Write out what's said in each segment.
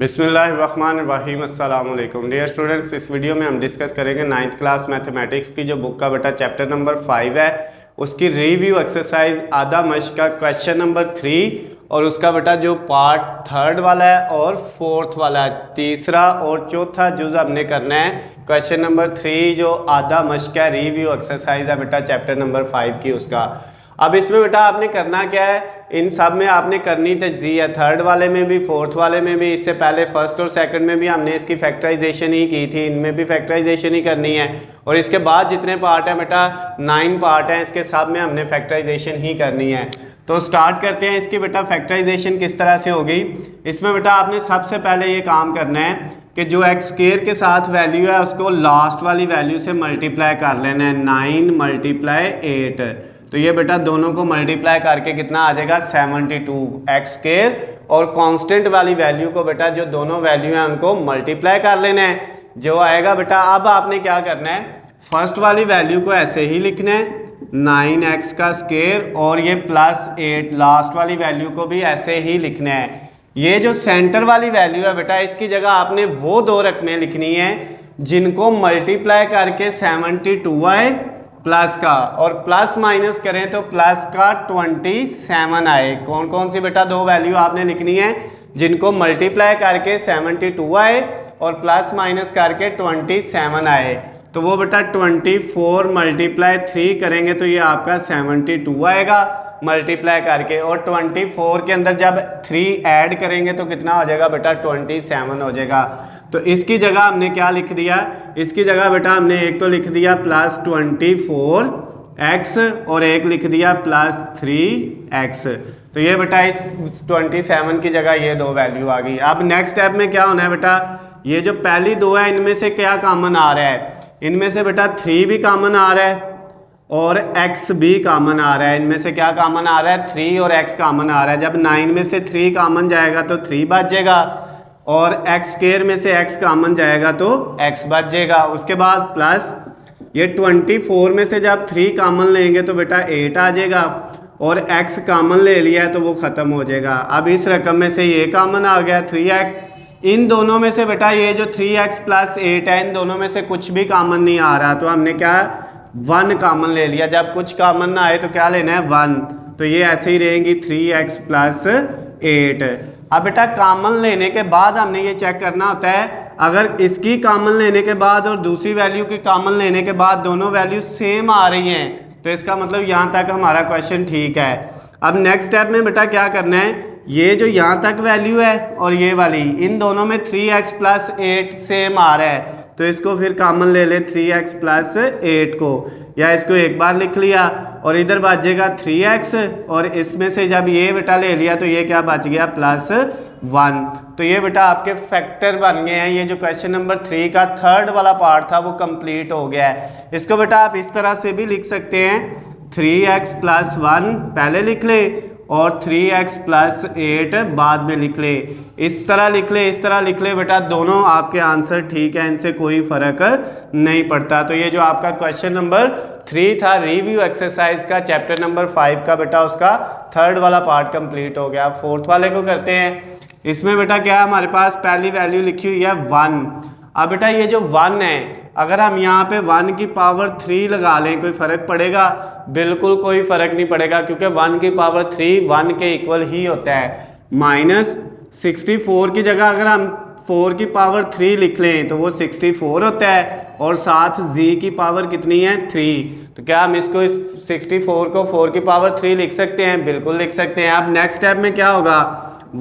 बिस्मिल्लाहिर्रहमानिर्रहीम अस्सलाम वालेकुम डियर स्टूडेंट्स। इस वीडियो में हम डिस्कस करेंगे 9th क्लास मैथमेटिक्स की जो बुक का बेटा चैप्टर नंबर 5 है उसकी रिव्यू एक्सरसाइज आधा मश्क का क्वेश्चन नंबर 3 और उसका बेटा जो पार्ट थर्ड वाला है और फोर्थ वाला है, तीसरा और चौथा जुज हमने करना है। क्वेश्चन नंबर 3 जो आधा मश्क है रिव्यू एक्सरसाइज है बेटा चैप्टर नंबर 5 की उसका। अब इसमें बेटा आपने करना क्या है, इन सब में आपने करनी तजज़िया है, थर्ड वाले में भी फोर्थ वाले में भी, इससे पहले फर्स्ट और सेकंड में भी हमने इसकी फैक्टराइजेशन ही की थी, इनमें भी फैक्टराइजेशन ही करनी है। और इसके बाद जितने पार्ट हैं बेटा 9 पार्ट हैं, इसके सब में हमने फैक्टराइजेशन ही करनी है। तो स्टार्ट करते हैं इसकी बेटा फैक्टराइजेशन किस तरह से होगी। इसमें बेटा आपने सबसे पहले ये काम करना है कि जो एक्स स्क्वायर के साथ वैल्यू है उसको लास्ट वाली वैल्यू से मल्टीप्लाई कर लेना है, 9 × 8। तो ये बेटा दोनों को मल्टीप्लाई करके कितना आ जाएगा 72 एक्स स्क्वायर, और कांस्टेंट वाली वैल्यू को बेटा जो दोनों वैल्यू हैं उनको मल्टीप्लाई कर लेना है, जो आएगा बेटा। अब आपने क्या करना है, फर्स्ट वाली वैल्यू को ऐसे ही लिखना है 9x का स्क्वायर, और ये +8 लास्ट वाली वैल्यू को भी ऐसे ही लिखना है। ये जो सेंटर वाली वैल्यू है बेटा इसकी जगह आपने वो दो रकमें लिखनी है जिनको मल्टीप्लाई करके 72 आए प्लस का, और प्लस माइनस करें तो प्लस का 27 आए। कौन कौन सी बेटा दो वैल्यू आपने लिखनी है जिनको मल्टीप्लाई करके 72 आए और प्लस माइनस करके 27 आए। तो वो बेटा 24 × 3 करेंगे तो ये आपका 72 आएगा मल्टीप्लाई करके, और 24 के अंदर जब 3 ऐड करेंगे तो कितना हो जाएगा बेटा 27 हो जाएगा। तो इसकी जगह हमने क्या लिख दिया, इसकी जगह बेटा हमने एक तो लिख दिया +24x और एक लिख दिया +3x। तो ये बेटा इस 27 की जगह ये दो वैल्यू आ गई। अब नेक्स्ट स्टेप में क्या होना है बेटा, ये जो पहली दो है इनमें से क्या कॉमन आ रहा है, इनमें से बेटा 3 भी कॉमन आ रहा है और x भी कॉमन आ रहा है। इनमें से क्या कॉमन आ रहा है, 3 और x कॉमन आ रहा है। जब 9 में से 3 कॉमन जाएगा तो 3 बचेगा, और x स्क्वायर में से x कॉमन जाएगा तो x बचेगा। उसके बाद प्लस ये 24 में से जब 3 कॉमन लेंगे तो बेटा 8 आ जाएगा, और x कॉमन ले लिया है तो वो ख़त्म हो जाएगा। अब इस रकम में से ये कॉमन आ गया 3x, इन दोनों में से बेटा ये जो 3x + 8 है इन दोनों में से कुछ भी कॉमन नहीं आ रहा, तो हमने क्या 1 कॉमन ले लिया। जब कुछ कॉमन ना आए तो क्या लेना है 1, तो ये ऐसे ही रहेंगी 3x + 8। अब बेटा कॉमन लेने के बाद हमने ये चेक करना होता है, अगर इसकी कॉमन लेने के बाद और दूसरी वैल्यू की कॉमन लेने के बाद दोनों वैल्यू सेम आ रही हैं तो इसका मतलब यहाँ तक हमारा क्वेश्चन ठीक है। अब नेक्स्ट स्टेप में बेटा क्या करना है, ये जो यहाँ तक वैल्यू है और ये वाली, इन दोनों में 3x + 8 सेम आ रहा है, तो इसको फिर कॉमन ले ले 3x + 8 को, या इसको एक बार लिख लिया और इधर बचेगा 3x, और इसमें से जब ये बेटा ले लिया तो ये क्या बच गया +1। तो ये बेटा आपके फैक्टर बन गए हैं। ये जो क्वेश्चन नंबर 3 का थर्ड वाला पार्ट था वो कंप्लीट हो गया है। इसको बेटा आप इस तरह से भी लिख सकते हैं, 3x + 1 पहले लिख ले और 3x + 8 बाद में लिख ले। इस तरह लिख ले, इस तरह लिख ले बेटा, दोनों आपके आंसर ठीक है, इनसे कोई फ़र्क नहीं पड़ता। तो ये जो आपका क्वेश्चन नंबर 3 था रिव्यू एक्सरसाइज का चैप्टर नंबर 5 का बेटा उसका थर्ड वाला पार्ट कंप्लीट हो गया। फोर्थ वाले को करते हैं। इसमें बेटा क्या है, हमारे पास पहली वैल्यू लिखी हुई है 1। अब बेटा ये जो 1 है, अगर हम यहाँ पे 1 की पावर 3 लगा लें कोई फ़र्क पड़ेगा? बिल्कुल कोई फ़र्क नहीं पड़ेगा, क्योंकि 1 की पावर 3 1 के इक्वल ही होता है। -64 की जगह अगर हम 4 की पावर 3 लिख लें तो वो 64 होता है, और साथ z की पावर कितनी है 3। तो क्या हम इसको 64 को 4 की पावर 3 लिख सकते हैं? बिल्कुल लिख सकते हैं। अब नेक्स्ट स्टेप में क्या होगा,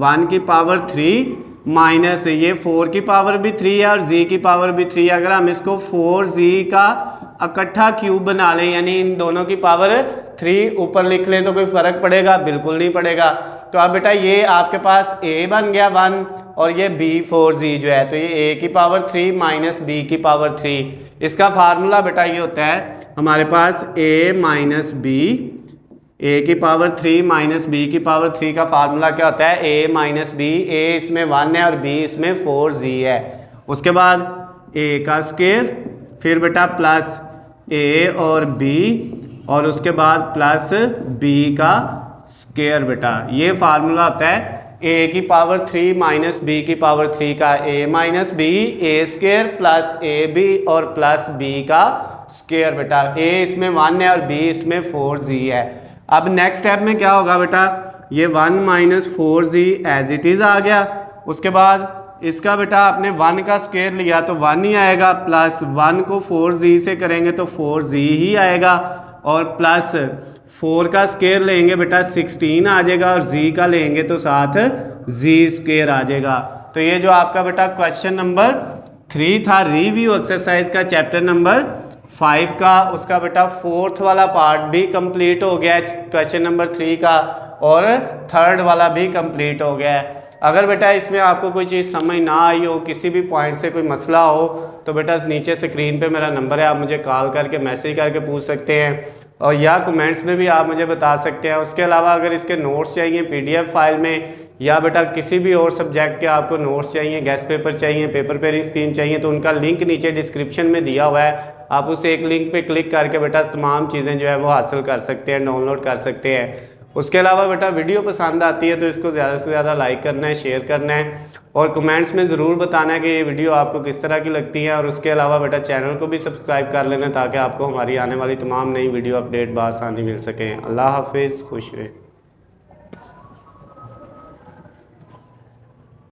1 की पावर 3 माइनस ये 4 की पावर भी 3 है और z की पावर भी 3 है। अगर हम इसको 4z का इकट्ठा क्यूब बना लें, यानी इन दोनों की पावर 3 ऊपर लिख लें तो कोई फ़र्क पड़ेगा? बिल्कुल नहीं पड़ेगा। तो अब बेटा ये आपके पास a बन गया 1 और ये b 4z जो है, तो ये a की पावर 3 माइनस b की पावर 3। इसका फार्मूला बेटा ये होता है हमारे पास a की पावर 3 माइनस b की पावर 3 का फार्मूला क्या होता है, a - b। a इसमें 1 है और b इसमें 4z है। उसके बाद a का स्क्वायर, फिर बेटा प्लस a और b, और उसके बाद प्लस b का स्क्वायर। बेटा ये फार्मूला होता है ए की पावर 3 माइनस बी की पावर 3 का A minus B, A square plus A B और प्लस बी का स्क्वायर बेटा। ए इसमें 1 है और बी इसमें 4z है। अब नेक्स्ट स्टेप में क्या होगा बेटा, ये 1 minus 4z as it is आ गया। उसके बाद इसका बेटा आपने 1 का स्क्वायर लिया तो 1 ही आएगा, प्लस 1 को 4z से करेंगे तो 4z ही आएगा, और प्लस 4 का स्क्वायर लेंगे बेटा 16 आ जाएगा, और z का लेंगे तो साथ z स्क्वायर आ जाएगा। तो ये जो आपका बेटा क्वेश्चन नंबर 3 था रिव्यू एक्सरसाइज का चैप्टर नंबर 5 का, उसका बेटा 4th वाला पार्ट भी कंप्लीट हो गया है क्वेश्चन नंबर 3 का, और 3rd वाला भी कंप्लीट हो गया है। अगर बेटा इसमें आपको कोई चीज़ समझ ना आई हो, किसी भी पॉइंट से कोई मसला हो, तो बेटा नीचे स्क्रीन पे मेरा नंबर है, आप मुझे कॉल करके मैसेज करके पूछ सकते हैं, और या कमेंट्स में भी आप मुझे बता सकते हैं। उसके अलावा अगर इसके नोट्स चाहिए PDF फाइल में, या बेटा किसी भी और सब्जेक्ट के आपको नोट्स चाहिए, गेस्ट पेपर चाहिए, पेपर पेयरिंग स्कीम चाहिए, तो उनका लिंक नीचे डिस्क्रिप्शन में दिया हुआ है। आप उस एक लिंक पे क्लिक करके बेटा तमाम चीज़ें जो है वो हासिल कर सकते हैं, डाउनलोड कर सकते हैं। उसके अलावा बेटा वीडियो पसंद आती है तो इसको ज़्यादा से ज़्यादा लाइक करना है, शेयर करना है, और कमेंट्स में ज़रूर बताना है कि ये वीडियो आपको किस तरह की लगती है। और उसके अलावा बेटा चैनल को भी सब्सक्राइब कर लेना ताकि आपको हमारी आने वाली तमाम नई वीडियो अपडेट बआसानी मिल सकें। अल्लाह हाफिज़, खुश रहें।